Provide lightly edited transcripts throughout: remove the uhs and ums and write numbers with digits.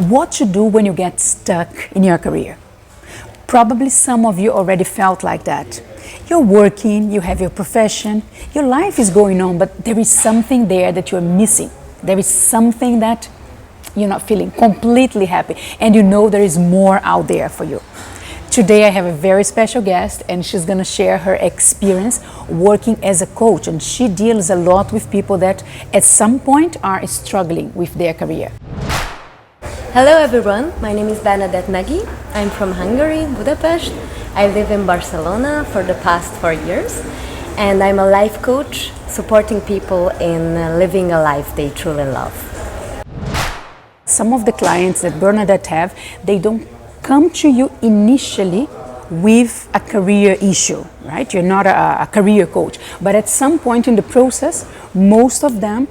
What to do when you get stuck in your career. Probably some of you already felt like that. You're working, you have your profession, your life is going on, but there is something there that you're missing. There is something that you're not feeling completely happy, and you know there is more out there for you. Today I have a very special guest, and she's going to share her experience working as a coach, and she deals a lot with people that at some point are struggling with their career. Hello everyone, my name is Bernadett Nagy. I'm from Hungary, Budapest. I live in Barcelona for the past 4 years, and I'm a life coach supporting people in living a life they truly love. Some of the clients that Bernadette have, they don't come to you initially with a career issue, right? You're not a career coach, but at some point in the process, most of them,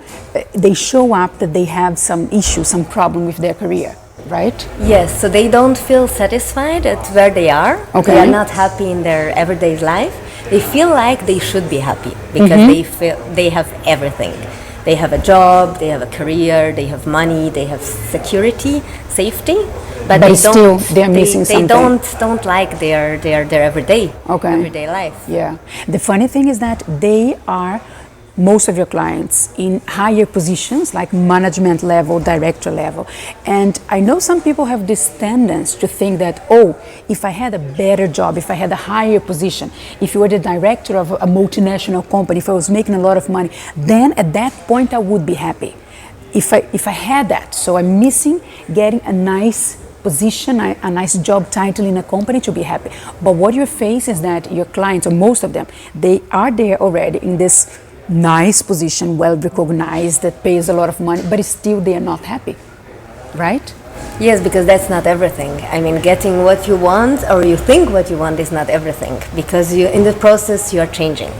they show up that they have some issue, some problem with their career, right? Yes, so they don't feel satisfied at where they are. Okay. They are not happy in their everyday life. They feel like they should be happy because they feel they have everything. They have a job, they have a career, they have money, they have security, safety, but they still they're missing they something. don't like their everyday life. Yeah. The funny thing is that they are, most of your clients, in higher positions like management level, director level. And I know some people have this tendency to think that, oh, if I had a better job, if I had a higher position, if you were the director of a multinational company, if I was making a lot of money, then at that point I would be happy. If I had that. So I'm missing getting a nice position, a nice job title in a company to be happy. But what you face is that your clients, or most of them, they are there already in this nice position, well recognized, that pays a lot of money, but still they are not happy, right? Yes, because that's not everything. I mean, getting what you want or you think what you want is not everything, because you, in the process, you are changing.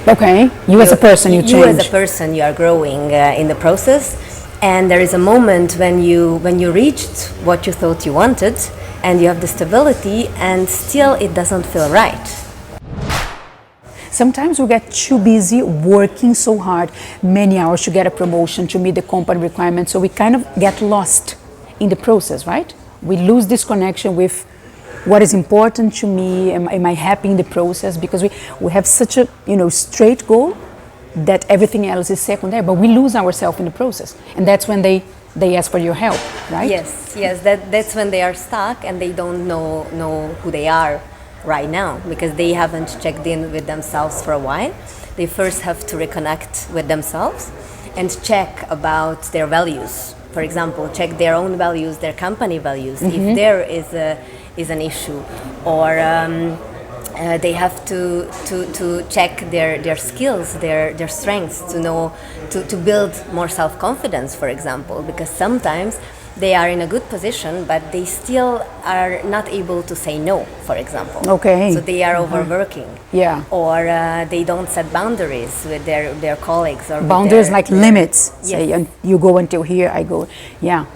Okay, you as a person, you change. You as a person, you are growing in the process, and there is a moment when you reached what you thought you wanted, and you have the stability, and still it doesn't feel right. Sometimes we get too busy working so hard, many hours to get a promotion, to meet the company requirements, so we kind of get lost in the process, right? We lose this connection with what is important to me, am I happy in the process, because we have such a straight goal that everything else is secondary, but we lose ourselves in the process, and that's when they ask for your help, right? Yes, that's when they are stuck and they don't know who they are right now, because they haven't checked in with themselves for a while. They first have to reconnect with themselves and check about their values. For example, check their own values, their company values, if there is an issue, or they have to check their skills, their strengths, to know to build more self-confidence, for example, because sometimes they are in a good position, but they still are not able to say no, for example. Okay. So they are overworking. Yeah. Or they don't set boundaries with their colleagues. Or boundaries like limits. Yes. Say, you go until here, I go. Yeah.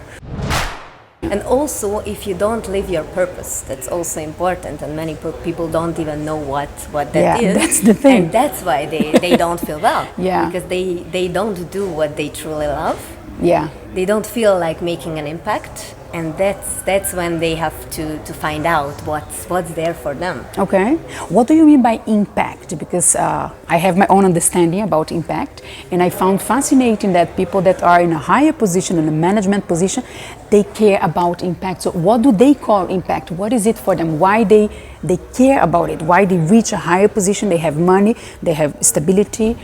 And also, if you don't live your purpose, that's also important, and many people don't even know what that is. That's the thing. And that's why they don't feel well. Yeah. Because they don't do what they truly love. Yeah. They don't feel like making an impact, and that's when they have to find out what's there for them. Okay. What do you mean by impact? Because I have my own understanding about impact, and I found fascinating that people that are in a higher position, in a management position, they care about impact. So what do they call impact? What is it for them? Why they care about it? Why they reach a higher position? They have money, they have stability,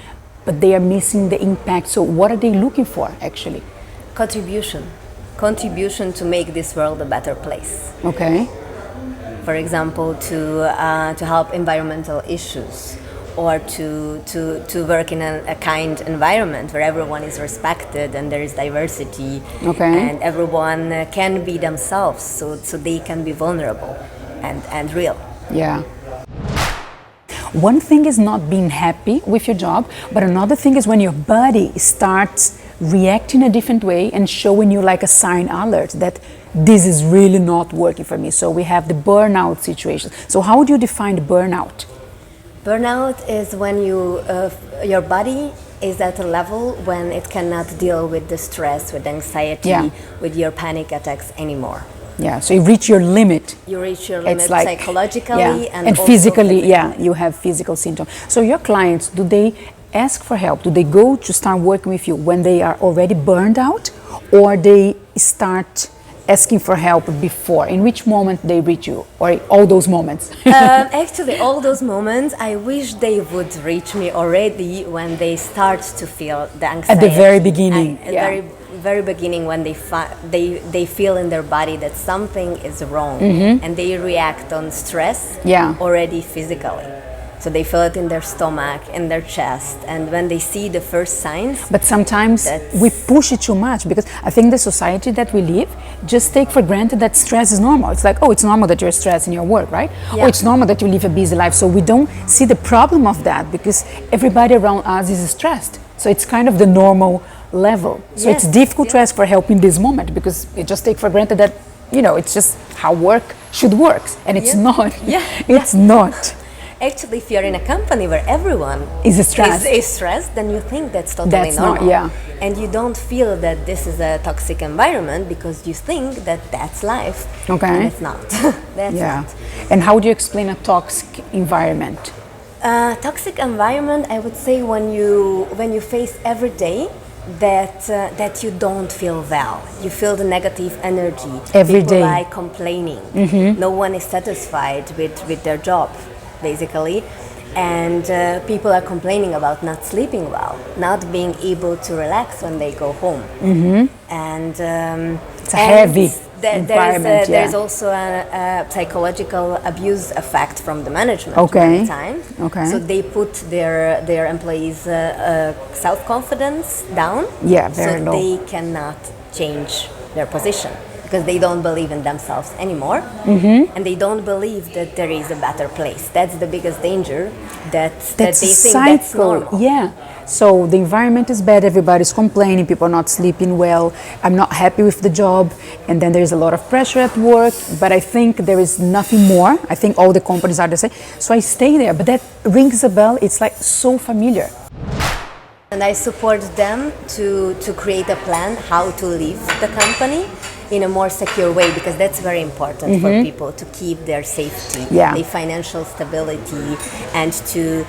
but they are missing the impact. So what are they looking for, actually? Contribution to make this world a better place. Okay. For example, to help environmental issues, or to work in a kind environment where everyone is respected and there is diversity, and everyone can be themselves, so they can be vulnerable and real. Yeah. One thing is not being happy with your job, but another thing is when your body starts reacting a different way and showing you like a sign alert that this is really not working for me. So we have the burnout situation. So how do you define burnout? Burnout is when your body is at a level when it cannot deal with the stress, with anxiety, Yeah. with your panic attacks anymore. Yeah, so you reach your limit. You reach your limit It's like, psychologically and also physically, yeah, you have physical symptoms. So your clients, do they ask for help? Do they go to start working with you when they are already burned out, or they start asking for help before? In which moment they reach you, or all those moments? Actually, all those moments, I wish they would reach me already when they start to feel the anxiety. At the very beginning, At very, very beginning, when they feel in their body that something is wrong, and they react on stress already physically. So they feel it in their stomach, in their chest, and when they see the first signs. But sometimes we push it too much, because I think the society that we live just take for granted that stress is normal. It's like, oh, it's normal that you're stressed in your work, right? Yeah. Oh, it's normal that you live a busy life. So we don't see the problem of that, because everybody around us is stressed. So it's kind of the normal level. So it's difficult to ask for help in this moment, because you just take for granted that, it's just how work should work. And it's not. It's not. Actually, if you're in a company where everyone is stressed, then you think that's totally normal. And you don't feel that this is a toxic environment, because you think that that's life. Okay. And it's not. That's not. And how do you explain a toxic environment? Toxic environment, I would say, when you face every day that you don't feel well. You feel the negative energy. Every day. People are complaining. No one is satisfied with their job, basically, and people are complaining about not sleeping well, not being able to relax when they go home, and it's a heavy environment. There's also a psychological abuse effect from the management all the time. So they put their employees' self-confidence down, very low. They cannot change their position, because they don't believe in themselves anymore, and they don't believe that there is a better place. That's the biggest danger, that they think that's normal. So the environment is bad, everybody's complaining, people are not sleeping well, I'm not happy with the job, and then there's a lot of pressure at work, but I think there is nothing more. I think all the companies are the same. So I stay there, but that rings a bell. It's like so familiar. And I support them to create a plan how to leave the company in a more secure way, because that's very important for people, to keep their safety, their financial stability, and to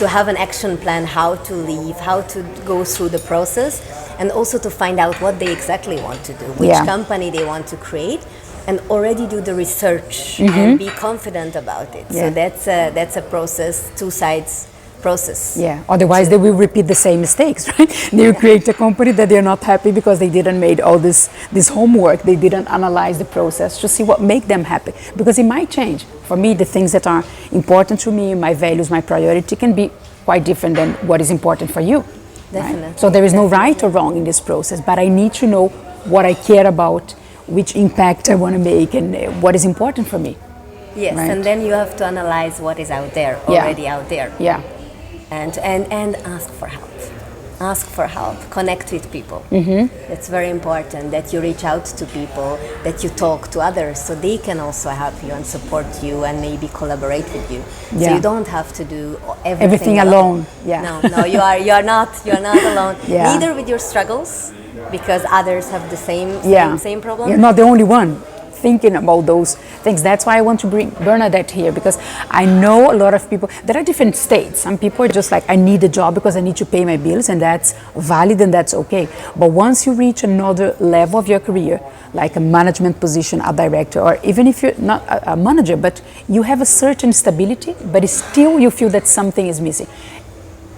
have an action plan how to leave, how to go through the process, and also to find out what they exactly want to do, which company they want to create, and already do the research and be confident about it. So that's a process, two sides process. Otherwise they will repeat the same mistakes, right? They will create a company that they're not happy because they didn't make all this homework. They didn't analyze the process to see what make them happy, because it might change. For me, the things that are important to me, my values, my priority, can be quite different than what is important for you. Definitely. Right? So there is no right or wrong in this process, but I need to know what I care about, which impact I want to make, and what is important for me. Yes, right? And then you have to analyze what is out there, already out there. And ask for help. Ask for help. Connect with people. It's very important that you reach out to people, that you talk to others, so they can also help you and support you and maybe collaborate with you. So you don't have to do everything alone. No, you are not alone. Neither with your struggles, because others have the same problem. You're not the only one thinking about those things. That's why I want to bring Bernadette here, because I know a lot of people. There are different states. Some people are just like, I need a job because I need to pay my bills, and that's valid and that's okay. But once you reach another level of your career, like a management position, a director, or even if you're not a manager, but you have a certain stability, but still you feel that something is missing.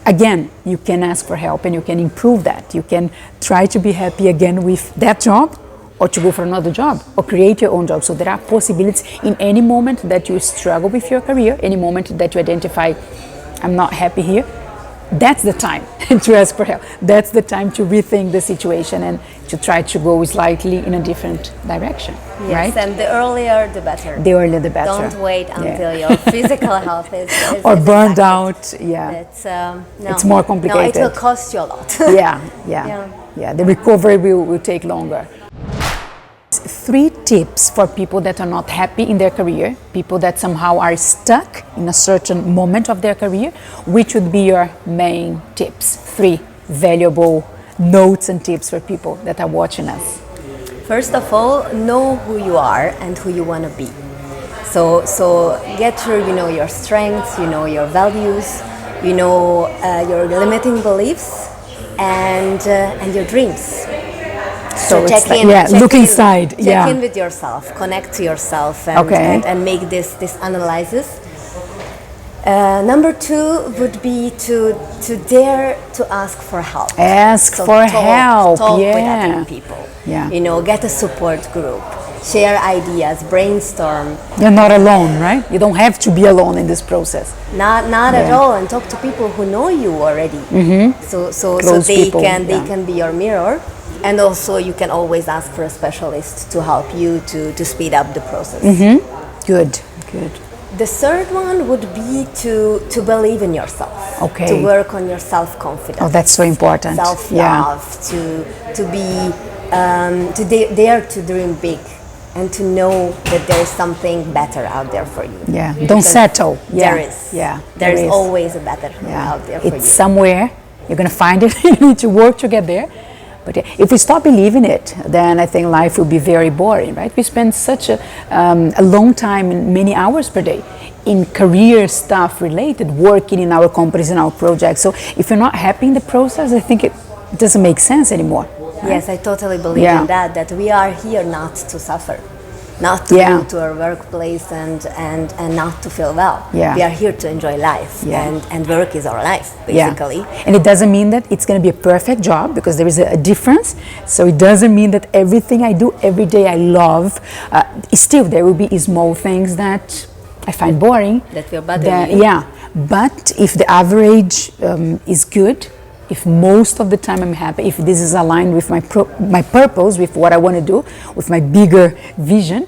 Again, you can ask for help and you can improve that. You can try to be happy again with that job, or to go for another job, or create your own job. So there are possibilities in any moment that you struggle with your career, any moment that you identify, I'm not happy here. That's the time to ask for help. That's the time to rethink the situation and to try to go slightly in a different direction. Yes, and the earlier the better. The earlier the better. Don't wait until your physical health is or burned out. It's more complicated. No, it will cost you a lot. The recovery will take longer. 3 tips for people that are not happy in their career, people that somehow are stuck in a certain moment of their career. Which would be your main tips? 3 valuable notes and tips for people that are watching us. First of all, know who you are and who you want to be. So get your strengths, your values, your limiting beliefs, and your dreams. So it's look inside. Check in with yourself, connect to yourself, and make this analysis. Number 2 would be to dare to ask for help. Talk with other people. Get a support group, share ideas, brainstorm. You're not alone, right? You don't have to be alone in this process. Not at all, and talk to people who know you already. So they can be your mirror. And also you can always ask for a specialist to help you to speed up the process. Good. The third one would be to believe in yourself. To work on your self-confidence. Oh, that's so important. Self-love, to be dare to dream big, and to know that there is something better out there for you. Don't settle. There is. There is always a better out there for you. It's somewhere. You're going to find it. You need to work to get there. But if we stop believing it, then I think life will be very boring, right? We spend such a long time, many hours per day, in career stuff related, working in our companies and our projects. So if you're not happy in the process, I think it doesn't make sense anymore. Right? Yes, I totally believe in that we are here not to suffer, not to go to our workplace and not to feel well. We are here to enjoy life, and work is our life, basically. And it doesn't mean that it's going to be a perfect job, because there is a difference. So it doesn't mean that everything I do every day I love. Still, there will be small things that I find boring. That will bother you. But if the average is good, if most of the time I'm happy, if this is aligned with my purpose, with what I want to do, with my bigger vision,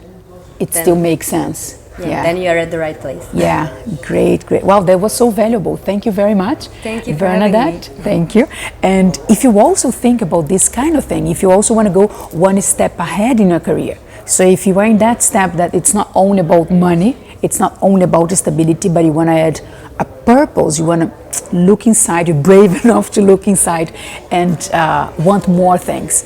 it still makes sense. Then you're at the right place. Great. Wow, that was so valuable. Thank you very much. Thank you, Bernadette. Thank you. And if you also think about this kind of thing, if you also want to go one step ahead in your career, so if you are in that step that it's not only about money, it's not only about stability, but you want to add a purpose, you want to look inside, you're brave enough to look inside and want more things.